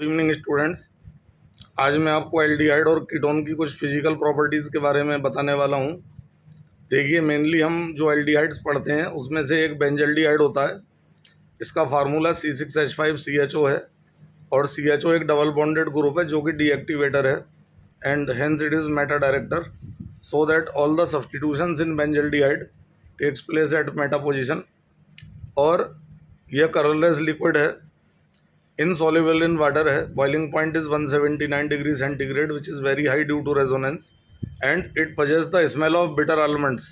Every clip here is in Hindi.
Good evening students. आज मैं आपको एल्डिहाइड और कीटोन की कुछ फिजिकल प्रॉपर्टीज़ के बारे में बताने वाला हूँ। देखिए, मेनली हम जो एल्डिहाइड्स पढ़ते हैं उसमें से एक बेंजल्डिहाइड होता है। इसका फार्मूला C6H5CHO है और CHO एक डबल बॉन्डेड ग्रुप है जो कि डीएक्टिवेटर है and hence it is meta director, so that all the substitutions in benzaldehyde takes place at meta position. और यह कलरलेस लिक्विड है, insoluble in water है। boiling point is 179 degree centigrade which is very high due to resonance and it possesses the smell of bitter almonds।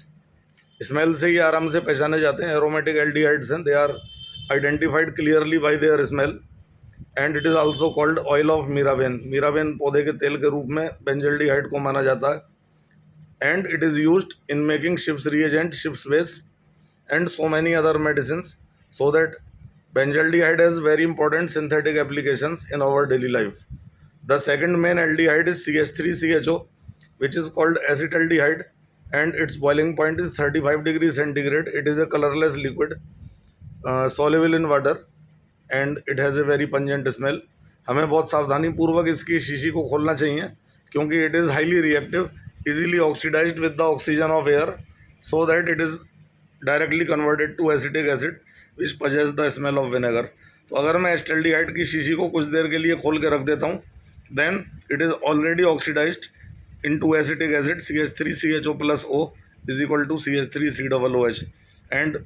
Smell से ही आराम से पहचाने जाते हैं। एरोमेटिक एल्डिहाइड्स हैं, they are identified clearly by their smell and it is also called oil of mirbane. Mirbane पौधे के तेल के रूप में बेंजल्डिहाइड को माना जाता है and it is used in making Schiff's reagent, Schiff's वेस्ट and so many other medicine, so that Benzaldehyde has very important synthetic applications in our daily life. The second main aldehyde is CH3CHO, which is called acetaldehyde, and its boiling point is 35 degrees centigrade. It is a colorless liquid, soluble in water, and it has a very pungent smell. हमें बहुत सावधानी पूर्वक इसकी शीशी को खोलना चाहिए क्योंकि it is highly reactive, easily oxidized with the oxygen of air, so that it is directly converted to acetic acid which possess the smell of vinegar. तो अगर मैं एस्टेल्डिहाइड की शीशी को कुछ देर के लिए खोल के रख देता हूँ, then it is already oxidised into acetic acid CH3CHO+O is equal to CH3COOH and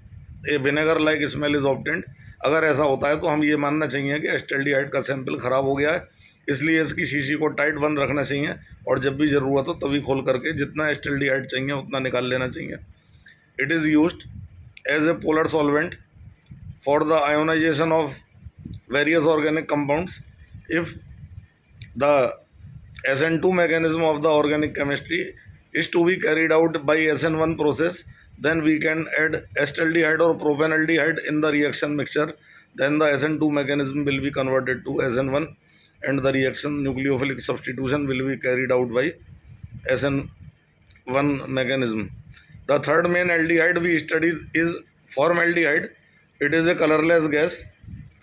a vinegar like smell is obtained. अगर ऐसा होता है तो हम ये मानना चाहिए कि एस्टेल्डिहाइड का सैंपल ख़राब हो गया है, इसलिए इसकी शीशी को टाइट बंद रखना चाहिए और जब भी ज़रूरत हो तभी खोल करके जितना एस्टेल्डिहाइड चाहिए उतना निकाल लेना चाहिए। It is used as a polar solvent for the ionization of various organic compounds. If the SN2 mechanism of the organic chemistry is to be carried out by SN1 process, then we can add acetaldehyde or propanaldehyde in the reaction mixture. Then the SN2 mechanism will be converted to SN1 and the reaction nucleophilic substitution will be carried out by SN1 mechanism. The third main aldehyde we studied is formaldehyde. It is a colorless gas.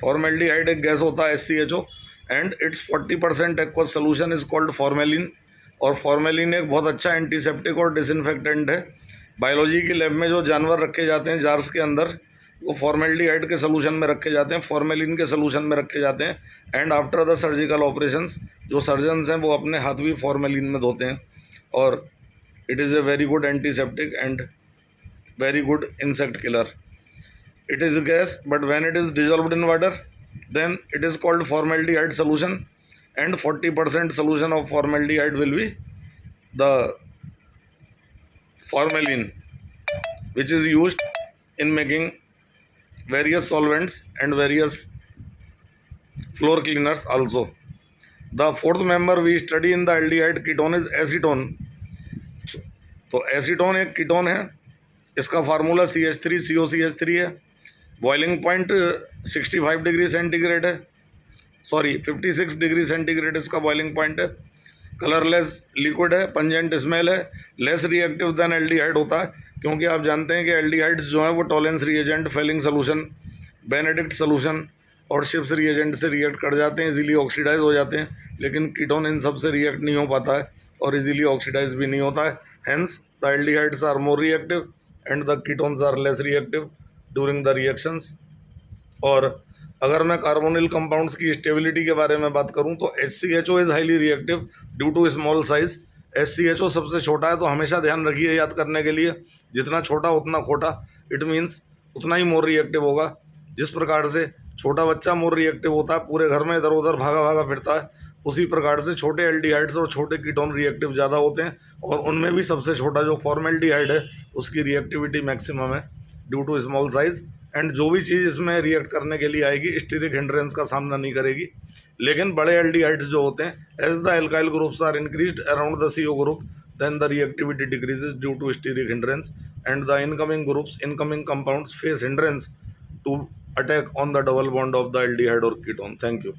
Formaldehyde एक गैस होता है SCHO and its 40% aqueous solution is called formalin। और formalin एक बहुत अच्छा एंटीसेप्टिक और डिसइंफेक्टेंट है। बायोलॉजी की लैब में जो जानवर रखे जाते हैं जार्स के अंदर, वो फॉर्मेल्डिहाइड के सोल्यूशन में रखे जाते हैं, फॉर्मेलिन के सोल्यूशन में रखे जाते हैं and after the surgical operations जो सर्जन्स हैं वो अपने हाथ भी फॉर्मेलिन में धोते हैं। और it is a very good antiseptic and very good insect killer. It is a gas, but when it is dissolved in water, then it is called formaldehyde solution and 40% solution of formaldehyde will be the formalin, which is used in making various solvents and various floor cleaners also. The fourth member we study in the aldehyde ketone is acetone. तो एसीटोन एक कीटोन है, इसका फार्मूला CH3COCH3 है। बॉइलिंग पॉइंट 65 डिग्री सेंटीग्रेड है, 56 डिग्री सेंटीग्रेड इसका बॉइलिंग पॉइंट है। कलरलेस लिक्विड है, पंजेंट स्मेल है, लेस रिएक्टिव देन एल्डिहाइड होता है क्योंकि आप जानते हैं कि एल्डिहाइड्स जो हैं वो Tollens reagent, Fehling solution, Benedict solution और शिप्स रिएजेंट से रिएक्ट कर जाते हैं, इजीली ऑक्सीडाइज हो जाते हैं। लेकिन कीटोन इन सब से रिएक्ट नहीं हो पाता है और इजीली ऑक्सीडाइज भी नहीं होता है। Hence, the aldehydes are more reactive and the ketones are less reactive during the reactions. और अगर मैं कार्बोनिल कंपाउंड्स की स्टेबिलिटी के बारे में बात करूं तो HCHO is highly reactive due to small size. HCHO सबसे छोटा है, तो हमेशा ध्यान रखिए याद करने के लिए, जितना छोटा उतना खोटा, इट मीन्स उतना ही मोर रिएक्टिव होगा। जिस प्रकार से छोटा बच्चा मोर रिएक्टिव होता है, पूरे घर में इधर उधर भागा भागा फिरता है, उसी प्रकार से छोटे एल्डिहाइड्स और छोटे कीटोन रिएक्टिव ज़्यादा होते हैं और उनमें भी सबसे छोटा जो फॉर्मेल्डिहाइड है उसकी रिएक्टिविटी मैक्सिमम है due to small size. And जो भी चीज़ इसमें रिएक्ट करने के लिए आएगी स्टीरिक हिंड्रेंस का सामना नहीं करेगी। लेकिन बड़े एल्डिहाइड्स जो होते हैं, as the alkyl groups are increased around the CO group, then the reactivity decreases due to steric hindrance and the incoming compounds face hindrance to attack on the double bond of the aldehyde or ketone. Thank you.